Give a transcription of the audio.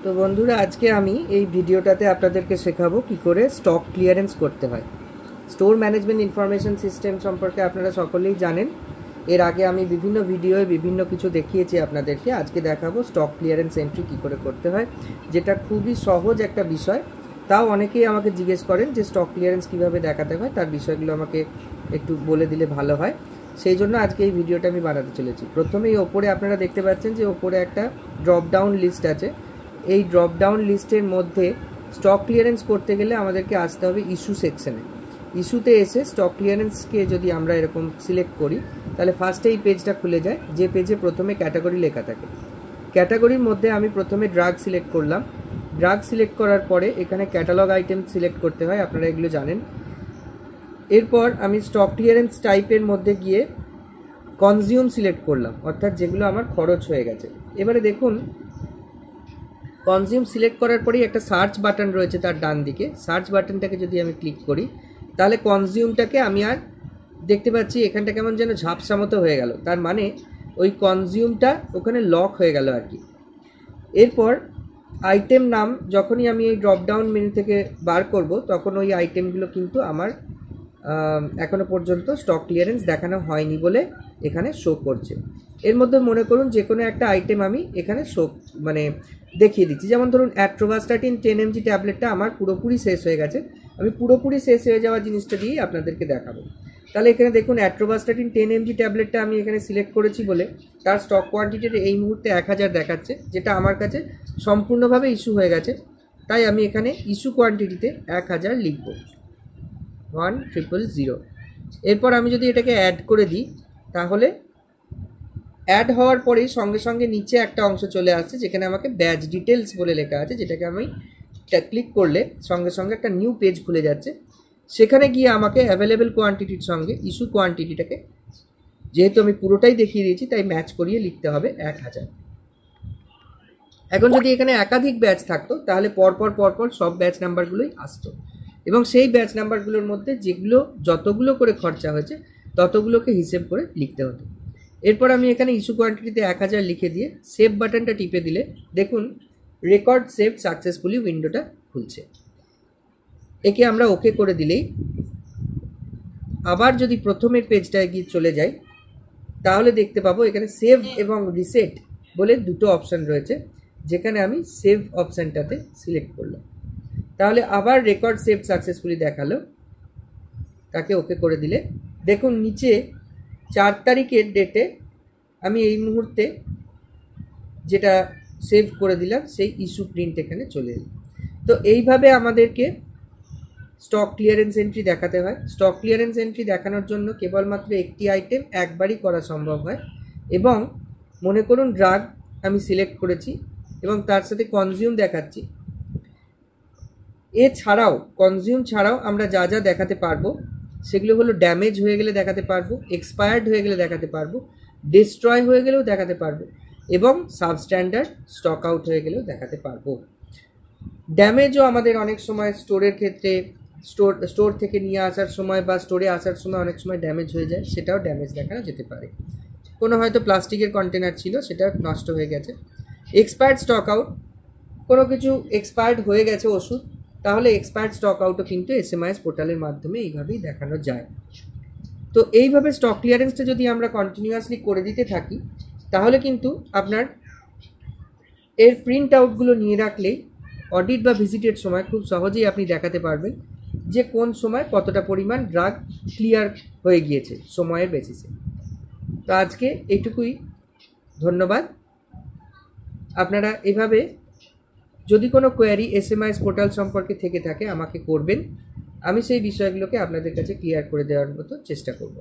তো বন্ধুরা আজকে আমি এই ভিডিওটাতে আপনাদেরকে শেখাবো কি করে স্টক ক্লিয়ারেন্স করতে হয়। স্টোর ম্যানেজমেন্ট ইনফরমেশন সিস্টেম সম্পর্কে আপনারা সকলেই জানেন। এর আগে আমি বিভিন্ন ভিডিওয়ে বিভিন্ন কিছু দেখিয়েছি আপনাদেরকে। আজকে দেখাবো স্টক ক্লিয়ারেন্স এন্ট্রি কি করে করতে হয়, যেটা খুবই সহজ একটা বিষয়। তাও অনেকেই আমাকে জিজ্ঞেস করেন যে স্টক ক্লিয়ারেন্স কিভাবে দেখাতে হয়, তার বিষয়গুলো আমাকে একটু বলে দিলে ভালো হয়। সেই জন্য আজকে এই ভিডিওটা আমি বানাতে চলেছি। প্রথমেই ওপরে আপনারা দেখতে পাচ্ছেন যে ওপরে একটা ড্রপ ডাউন লিস্ট আছে। এই ড্রপ ডাউন লিস্টের মধ্যে স্টক ক্লিয়ারেন্স করতে গেলে আমাদেরকে আসতে হবে ইস্যু সেকশনে। ইস্যুতে এসে স্টক ক্লিয়ারেন্সকে যদি আমরা এরকম সিলেক্ট করি তাহলে ফার্স্টে এই পেজটা খুলে যায়, যে পেজে প্রথমে ক্যাটাগরি লেখা থাকে। ক্যাটাগরির মধ্যে আমি প্রথমে ড্রাগ সিলেক্ট করলাম। ড্রাগ সিলেক্ট করার পরে এখানে ক্যাটালগ আইটেম সিলেক্ট করতে হয়, আপনারা এগুলো জানেন। এরপর আমি স্টক ক্লিয়ারেন্স টাইপের মধ্যে গিয়ে কনজিউম সিলেক্ট করলাম, অর্থাৎ যেগুলো আমার খরচ হয়ে গেছে। এবারে দেখুন কনজিউম সিলেক্ট করার পরেই একটা সার্চ বাটন রয়েছে তার ডান দিকে। সার্চ বাটনটাকে যদি আমি ক্লিক করি তাহলে কনজিউমটাকে আমি আর দেখতে পাচ্ছি এখানটা কেমন যেন ঝাপসা মতো হয়ে গেল, তার মানে ওই কনজিউমটা ওখানে লক হয়ে গেল আর কি। এরপর আইটেম নাম যখনই আমি এই ড্রপডাউন মেনু থেকে বার করব তখন ওই আইটেমগুলো কিন্তু আমার এখনো পর্যন্ত স্টক ক্লিয়ারেন্স দেখানো হয়নি বলে এখানে শো করছে। এর মধ্যে মনে করুন যে কোনো একটা আইটেম আমি এখানে শো দেখিয়ে দিচ্ছি। যেমন ধরুন অ্যাট্রোভাস্টাটিন 10 mg ট্যাবলেটটা আমার পুরোপুরি শেষ হয়ে গেছে। আমি পুরোপুরি শেষ হয়ে যাওয়া জিনিসটা দিয়েই আপনাদেরকে দেখাবো। তাহলে এখানে দেখুন অ্যাট্রোভাস্টাটিন 10 mg ট্যাবলেটটা আমি এখানে সিলেক্ট করেছি বলে তার স্টক কোয়ান্টিটিটা এই মুহূর্তে 1000 দেখাচ্ছে, যেটা আমার কাছে সম্পূর্ণভাবে ইস্যু হয়ে গেছে। তাই আমি এখানে ইস্যু কোয়ান্টিটিতে 1000 লিখব, 1000। এরপর আমি যদি এটাকে অ্যাড করে দিই তাহলে অ্যাড হওয়ার পরেই সঙ্গে সঙ্গে নিচে একটা অংশ চলে আসছে যেখানে আমাকে ব্যাচ ডিটেলস বলে লেখা আছে, যেটাকে আমি ক্লিক করলে সঙ্গে সঙ্গে একটা নিউ পেজ খুলে যাচ্ছে। সেখানে গিয়ে আমাকে অ্যাভেলেবেল কোয়ান্টিটির সঙ্গে ইস্যু কোয়ান্টিটিটাকে, যেহেতু আমি পুরোটাই দেখিয়ে দিয়েছি তাই ম্যাচ করিয়ে লিখতে হবে 1000। এখন যদি এখানে একাধিক ব্যাচ থাকতো তাহলে পরপর সব ব্যাচ নাম্বারগুলোই আসতো এবং সেই ব্যাচ নাম্বারগুলোর মধ্যে যেগুলো যতগুলো করে খরচা হয়েছে ততগুলোকে হিসেব করে লিখতে হতো। এরপর আমি এখানে ইস্যু কোয়ান্টিটিতে 1000 লিখে দিয়ে সেভ বাটনটা টিপে দিলে দেখুন রেকর্ড সেভ সাকসেসফুলি উইন্ডোটা খুলছে। একে আমরা ওকে করে দিলেই আবার যদি প্রথমের পেজটায় গিয়ে চলে যাই তাহলে দেখতে পাবো এখানে সেভ এবং রিসেট বলে দুটো অপশান রয়েছে, যেখানে আমি সেভ অপশানটাতে সিলেক্ট করলাম। তাহলে আবার রেকর্ড সেভ সাকসেসফুলি দেখালো, তাকে ওকে করে দিলে দেখুন নিচে 4 তারিখের ডেটে আমি এই মুহূর্তে যেটা সেভ করে দিলাম সেই ইস্যু প্রিন্ট এখানে চলে এলো। তো এইভাবে আমাদেরকে স্টক ক্লিয়ারেন্স এন্ট্রি দেখাতে হয়। স্টক ক্লিয়ারেন্স এন্ট্রি দেখানোর জন্য কেবলমাত্র একটি আইটেম একবারই করা সম্ভব হয়। এবং মনে করুন ড্রাগ আমি সিলেক্ট করেছি এবং তার সাথে কনজিউম দেখাচ্ছি। এছাড়াও কনজিউম ছাড়াও আমরা যা যা দেখাতে পারবো সেগুলো হলো ড্যামেজ হয়ে গেলে দেখাতে পারবো, এক্সপায়ার্ড হয়ে গেলে দেখাতে পারবো, ডিস্ট্রয় হয়ে গেলেও দেখাতে পারবো এবং সাবস্ট্যান্ডার্ড স্টক আউট হয়ে গেলেও দেখাতে পারবো। ড্যামেজও আমাদের অনেক সময় স্টোরের ক্ষেত্রে স্টোর থেকে নিয়ে আসার সময় বা স্টোরে আসার সময় অনেক সময় ড্যামেজ হয়ে যায়, সেটাও ড্যামেজ দেখানো যেতে পারে। কোনো হয়তো প্লাস্টিকের কন্টেনার ছিল সেটা নষ্ট হয়ে গেছে। এক্সপায়ার্ড স্টক আউট, কোনো কিছু এক্সপায়ার্ড হয়ে গেছে ওষুধ, তাহলে এক্সপায়ার্ড স্টক আউটও কিন্তু এসএমআইএস পোর্টালের মাধ্যমে এইভাবেই দেখানো যায়। তো এইভাবে স্টক ক্লিয়ারেন্সটা যদি আমরা কন্টিনিউয়াসলি করে দিতে থাকি তাহলে কিন্তু আপনার এর প্রিন্ট আউটগুলো নিয়ে রাখলেই অডিট বা ভিজিটের সময় খুব সহজেই আপনি দেখাতে পারবেন যে কোন সময় কতটা পরিমাণ ড্রাগ ক্লিয়ার হয়ে গিয়েছে সময়ের বেসিসে। তো আজকে এইটুকুই, ধন্যবাদ। আপনারা এভাবে যদি কোনো কোয়ারি এসএমআইএস পোর্টাল সম্পর্কে থেকে থাকে আমাকে করবেন, আমি সেই বিষয়গুলোকে আপনাদের কাছে ক্লিয়ার করে দেওয়ার মতো চেষ্টা করব।